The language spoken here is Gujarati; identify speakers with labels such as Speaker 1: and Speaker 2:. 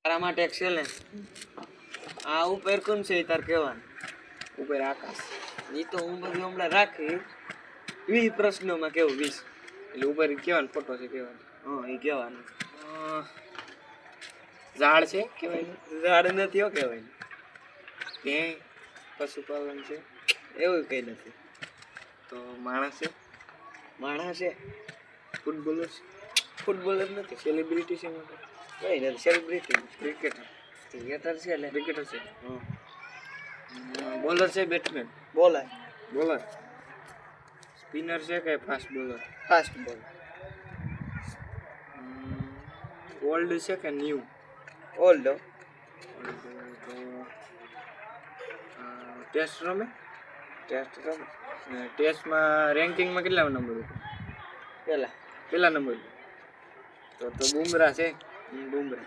Speaker 1: તારા માટે એક છે ને આ ઉપર કોણ છે તાર કહેવાનું
Speaker 2: ઉપર આકાશ.
Speaker 1: એ તો હું બધું હમણાં રાખી 20 પ્રશ્નોમાં કેવું 20
Speaker 2: એટલે ઉપર કેવાનો ફોટો છે કેવાનો.
Speaker 1: હા એ કહેવાનું
Speaker 2: ઝાડ છે કેવાય.
Speaker 1: ઝાડ નથી હો કહેવાય
Speaker 2: ક્યાંય પશુપાલન છે
Speaker 1: એવું કઈ નથી
Speaker 2: તો માણસ છે.
Speaker 1: માણસ છે
Speaker 2: ફૂટબોલર છે.
Speaker 1: ફૂટબોલર નથી
Speaker 2: સેલિબ્રિટી છે મોટો.
Speaker 1: કઈ નથી સેલિબ્રિટી
Speaker 2: ક્રિકેટર.
Speaker 1: ક્રિકેટર છે એટલે
Speaker 2: ક્રિકેટર છે.
Speaker 1: હા
Speaker 2: બોલર છે બેટ્સમેન.
Speaker 1: બોલાય
Speaker 2: બોલર. સ્પિનર છે કે ફાસ્ટ બોલર.
Speaker 1: ફાસ્ટ બોલ
Speaker 2: ઓલ્ડ છે કે ન્યૂ.
Speaker 1: ઓલ્ડ
Speaker 2: ટેસ્ટ રમે.
Speaker 1: ટેસ્ટ રમે
Speaker 2: ટેસ્ટમાં રેન્કિંગમાં કેટલા નંબર ઉપર.
Speaker 1: પેલા
Speaker 2: પહેલા નંબર. તો બુમરાહ છે.
Speaker 1: બુમરાહ